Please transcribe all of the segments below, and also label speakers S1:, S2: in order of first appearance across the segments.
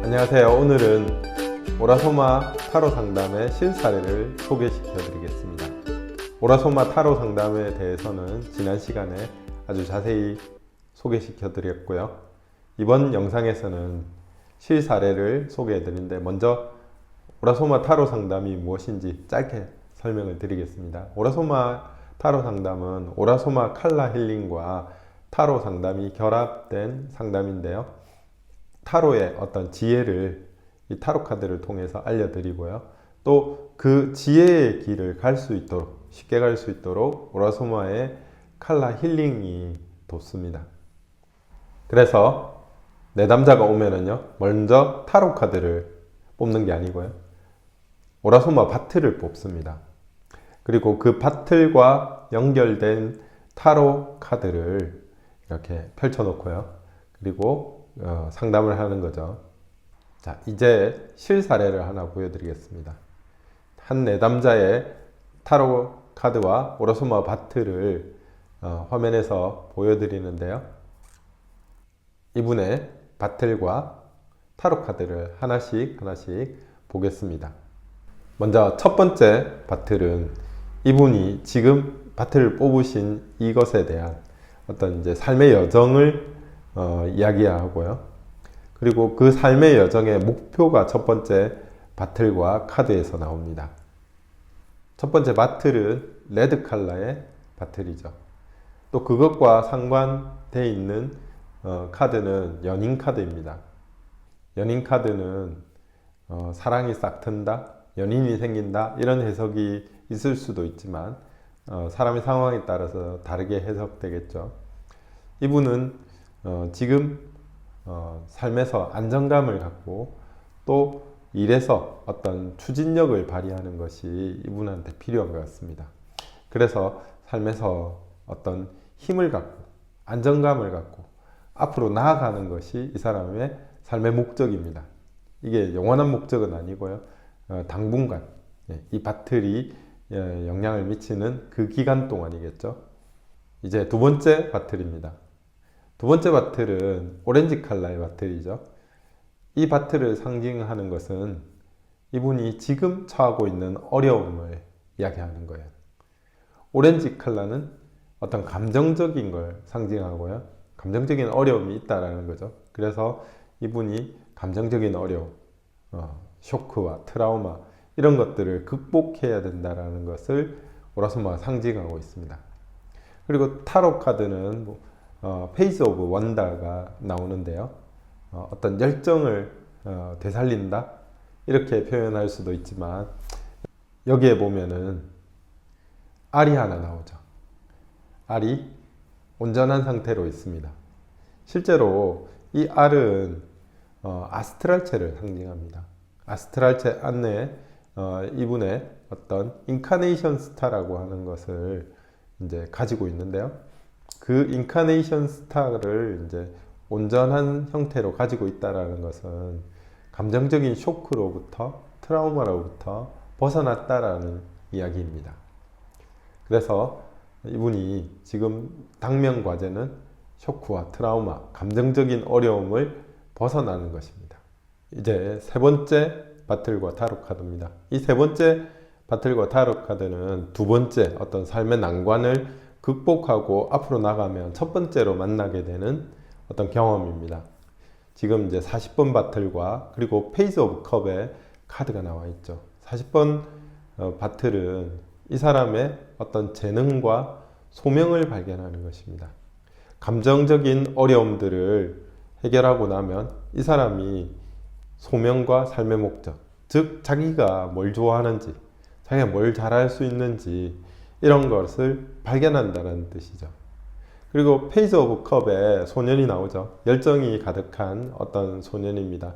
S1: 안녕하세요. 오늘은 오라소마 타로 상담의 실사례를 소개시켜 드리겠습니다. 오라소마 타로 상담에 대해서는 지난 시간에 아주 자세히 소개시켜 드렸고요. 이번 영상에서는 실사례를 소개해 드리는데 먼저 오라소마 타로 상담이 무엇인지 짧게 설명을 드리겠습니다. 오라소마 타로 상담은 오라소마 칼라 힐링과 타로 상담이 결합된 상담인데요. 타로의 어떤 지혜를 이 타로 카드를 통해서 알려드리고요. 또 그 지혜의 길을 갈 수 있도록, 쉽게 갈 수 있도록 오라소마의 칼라 힐링이 돕습니다. 그래서 내담자가 오면은요, 먼저 타로 카드를 뽑는 게 아니고요, 오라소마 바틀을 뽑습니다. 그리고 그 바틀과 연결된 타로 카드를 이렇게 펼쳐놓고요. 그리고 상담을 하는 거죠. 자, 이제 실사례를 하나 보여드리겠습니다. 한 내담자의 타로 카드와 오라소마 바틀을 화면에서 보여드리는데요. 이분의 바틀과 타로 카드를 하나씩 보겠습니다. 먼저 첫 번째 바틀은 이분이 지금 바틀을 뽑으신 이것에 대한 어떤 이제 삶의 여정을 이야기하고요. 그리고 그 삶의 여정의 목표가 첫 번째 바틀과 카드에서 나옵니다. 첫 번째 바틀은 레드 컬러의 바틀이죠. 또 그것과 상관되어 있는 카드는 연인 카드입니다. 연인 카드는 사랑이 싹 튼다, 연인이 생긴다, 이런 해석이 있을 수도 있지만 사람의 상황에 따라서 다르게 해석되겠죠. 이분은 지금 삶에서 안정감을 갖고 또 일에서 어떤 추진력을 발휘하는 것이 이분한테 필요한 것 같습니다. 그래서 삶에서 어떤 힘을 갖고 안정감을 갖고 앞으로 나아가는 것이 이 사람의 삶의 목적입니다. 이게 영원한 목적은 아니고요, 당분간 이 바틀이 영향을 미치는 그 기간 동안이겠죠. 이제 두 번째 바틀입니다. 두 번째 바틀은 오렌지 컬러의 바틀이죠. 이 바틀을 상징하는 것은 이분이 지금 처하고 있는 어려움을 이야기하는 거예요. 오렌지 컬러는 어떤 감정적인 걸 상징하고요, 감정적인 어려움이 있다라는 거죠. 그래서 이분이 감정적인 어려움, 쇼크와 트라우마, 이런 것들을 극복해야 된다라는 것을 오라소마가 상징하고 있습니다. 그리고 타로 카드는 페이스 오브 원더가 나오는데요. 어떤 열정을 되살린다, 이렇게 표현할 수도 있지만 여기에 보면은 알이 하나 나오죠. 알이 온전한 상태로 있습니다. 실제로 이 알은 아스트랄체를 상징합니다. 아스트랄체 안에 이분의 어떤 인카네이션 스타라고 하는 것을 이제 가지고 있는데요. 그 인카네이션 스타를 이제 온전한 형태로 가지고 있다라는 것은 감정적인 쇼크로부터, 트라우마로부터 벗어났다라는 이야기입니다. 그래서 이분이 지금 당면 과제는 쇼크와 트라우마, 감정적인 어려움을 벗어나는 것입니다. 이제 세 번째 바틀과 타로 카드입니다. 이 세 번째 바틀과 타로 카드는 두 번째 어떤 삶의 난관을 극복하고 앞으로 나가면 첫 번째로 만나게 되는 어떤 경험입니다. 지금 이제 40번 바틀과 그리고 페이스 오브 컵의 카드가 나와 있죠. 40번 바틀은 이 사람의 어떤 재능과 소명을 발견하는 것입니다. 감정적인 어려움들을 해결하고 나면 이 사람이 소명과 삶의 목적, 즉 자기가 뭘 좋아하는지, 자기가 뭘 잘할 수 있는지, 이런 것을 발견한다는 뜻이죠. 그리고 페이스 오브 컵에 소년이 나오죠. 열정이 가득한 어떤 소년입니다.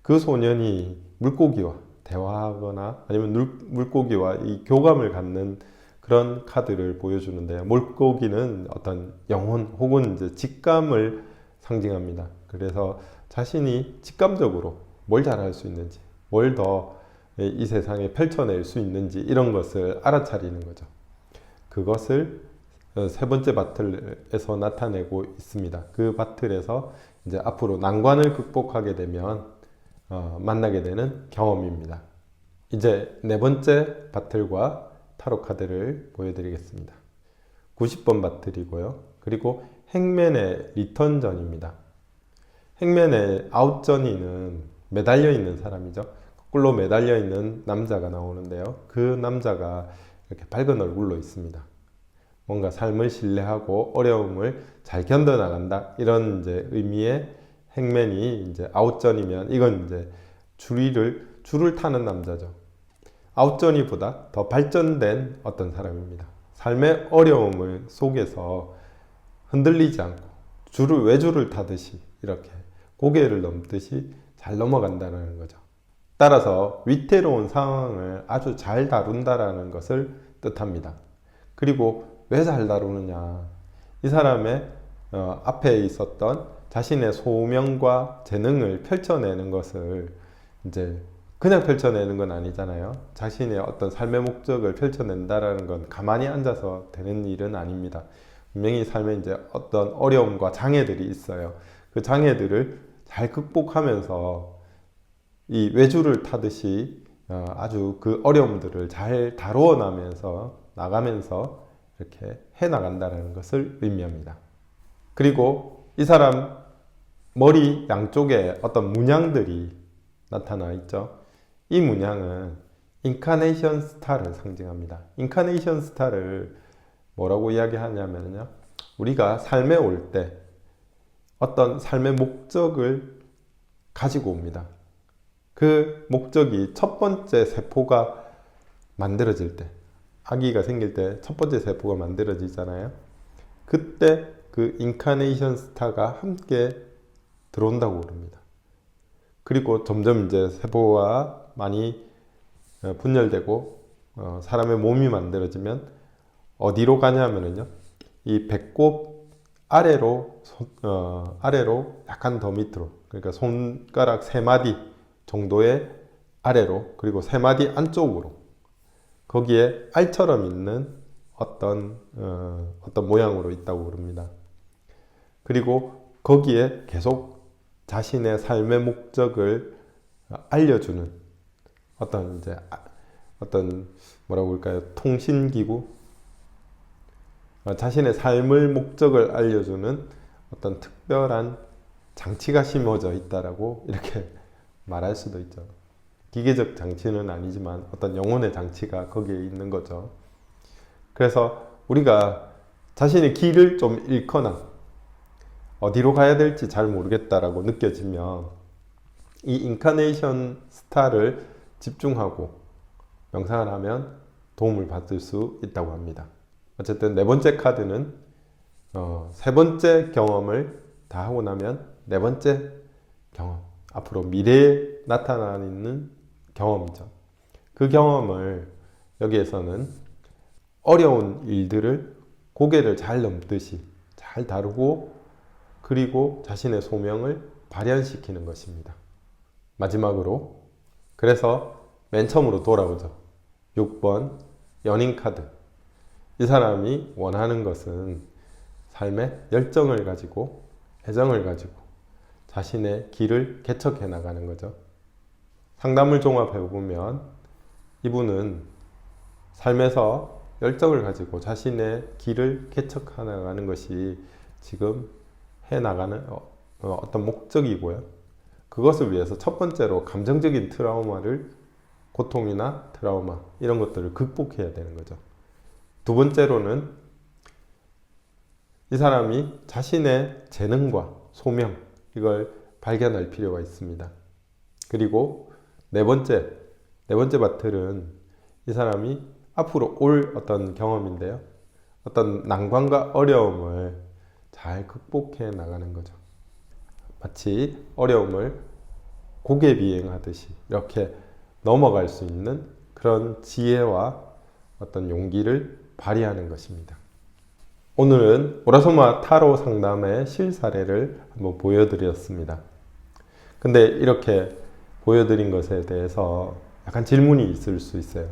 S1: 그 소년이 물고기와 대화하거나 아니면 물고기와 이 교감을 갖는 그런 카드를 보여주는데요. 물고기는 어떤 영혼 혹은 이제 직감을 상징합니다. 그래서 자신이 직감적으로 뭘 잘할 수 있는지, 뭘 더 이 세상에 펼쳐낼 수 있는지, 이런 것을 알아차리는 거죠. 그것을 세 번째 바틀에서 나타내고 있습니다. 그 바틀에서 이제 앞으로 난관을 극복하게 되면 만나게 되는 경험입니다. 이제 네 번째 바틀과 타로 카드를 보여드리겠습니다. 90번 바틀이고요. 그리고 행맨의 리턴전입니다. 행맨의 아웃전이는 매달려 있는 사람이죠. 거꾸로 매달려 있는 남자가 나오는데요. 그 남자가 이렇게 밝은 얼굴로 있습니다. 뭔가 삶을 신뢰하고 어려움을 잘 견뎌나간다. 이런 이제 의미의 행맨이 이제 아웃전이면 이건 이제 줄을 타는 남자죠. 아웃전이보다 더 발전된 어떤 사람입니다. 삶의 어려움을 속에서 흔들리지 않고 외줄을 타듯이 이렇게 고개를 넘듯이 잘 넘어간다는 거죠. 따라서 위태로운 상황을 아주 잘 다룬다라는 것을 뜻합니다. 그리고 왜 잘 다루느냐? 이 사람의 앞에 있었던 자신의 소명과 재능을 펼쳐내는 것을 이제 그냥 펼쳐내는 건 아니잖아요. 자신의 어떤 삶의 목적을 펼쳐낸다라는 건 가만히 앉아서 되는 일은 아닙니다. 분명히 삶에 이제 어떤 어려움과 장애들이 있어요. 그 장애들을 잘 극복하면서 이 외줄을 타듯이 아주 그 어려움들을 잘 다루어 나가면서 이렇게 해 나간다는 것을 의미합니다. 그리고 이 사람 머리 양쪽에 어떤 문양들이 나타나 있죠. 이 문양은 인카네이션 스타를 상징합니다. 인카네이션 스타를 뭐라고 이야기하냐면요. 우리가 삶에 올 때 어떤 삶의 목적을 가지고 옵니다. 그 목적이 첫 번째 세포가 만들어질 때, 아기가 생길 때 첫 번째 세포가 만들어지잖아요. 그때 그 인카네이션 스타가 함께 들어온다고 그럽니다. 그리고 점점 이제 세포가 많이 분열되고 사람의 몸이 만들어지면 어디로 가냐면요. 이 배꼽 아래로 약간 더 밑으로, 그러니까 손가락 3마디 정도의 아래로, 그리고 3마디 안쪽으로, 거기에 알처럼 있는 어떤 모양으로 있다고 그럽니다. 그리고 거기에 계속 자신의 삶의 목적을 알려주는 어떤 뭐라고 할까요? 통신기구? 자신의 삶의 목적을 알려주는 어떤 특별한 장치가 심어져 있다라고 이렇게 말할 수도 있죠. 기계적 장치는 아니지만 어떤 영혼의 장치가 거기에 있는 거죠. 그래서 우리가 자신의 길을 좀 잃거나 어디로 가야 될지 잘 모르겠다라고 느껴지면 이 인카네이션 스타를 집중하고 명상을 하면 도움을 받을 수 있다고 합니다. 어쨌든 네 번째 카드는 세 번째 경험을 다 하고 나면 네 번째 경험, 앞으로 미래에 나타나는 경험이죠. 그 경험을 여기에서는 어려운 일들을 고개를 잘 넘듯이 잘 다루고 그리고 자신의 소명을 발현시키는 것입니다. 마지막으로 그래서 맨 처음으로 돌아오죠. 6번 연인 카드. 이 사람이 원하는 것은 삶에 열정을 가지고 애정을 가지고 자신의 길을 개척해 나가는 거죠. 상담을 종합해 보면 이분은 삶에서 열정을 가지고 자신의 길을 개척해 나가는 것이 지금 해 나가는 어떤 목적이고요. 그것을 위해서 첫 번째로 감정적인 고통이나 트라우마 이런 것들을 극복해야 되는 거죠. 두 번째로는 이 사람이 자신의 재능과 소명 이걸 발견할 필요가 있습니다. 그리고 네 번째 바틀은 이 사람이 앞으로 올 어떤 경험인데요. 어떤 난관과 어려움을 잘 극복해 나가는 거죠. 마치 어려움을 고개 비행하듯이 이렇게 넘어갈 수 있는 그런 지혜와 어떤 용기를 발휘하는 것입니다. 오늘은 오라소마 타로 상담의 실사례를 한번 보여드렸습니다. 근데 이렇게 보여드린 것에 대해서 약간 질문이 있을 수 있어요.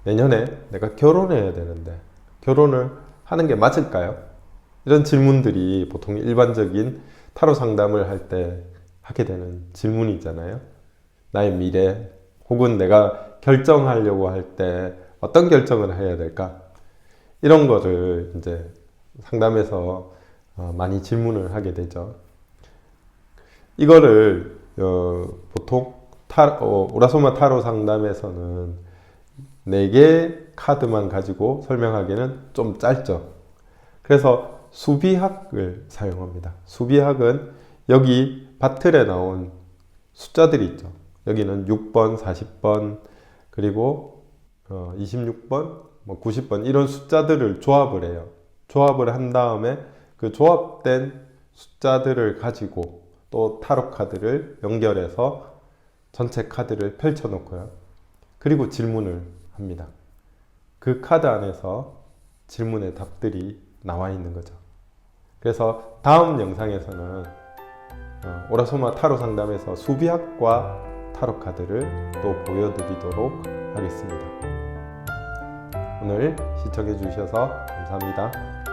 S1: 내년에 내가 결혼해야 되는데 결혼을 하는 게 맞을까요? 이런 질문들이 보통 일반적인 타로 상담을 할 때 하게 되는 질문이잖아요. 나의 미래 혹은 내가 결정하려고 할 때 어떤 결정을 해야 될까? 이런 거를 이제 상담에서 많이 질문을 하게 되죠. 이거를 보통 오라소마 타로 상담에서는 4개 카드만 가지고 설명하기는 좀 짧죠. 그래서 수비학을 사용합니다. 수비학은 여기 바틀에 나온 숫자들이 있죠. 여기는 6번, 40번, 그리고 26번, 90번 이런 숫자들을 조합을 해요. 조합을 한 다음에 그 조합된 숫자들을 가지고 또 타로 카드를 연결해서 전체 카드를 펼쳐 놓고요. 그리고 질문을 합니다. 그 카드 안에서 질문의 답들이 나와 있는 거죠. 그래서 다음 영상에서는 오라소마 타로 상담에서 수비학과 타로 카드를 또 보여드리도록 하겠습니다. 오늘 시청해 주셔서 감사합니다.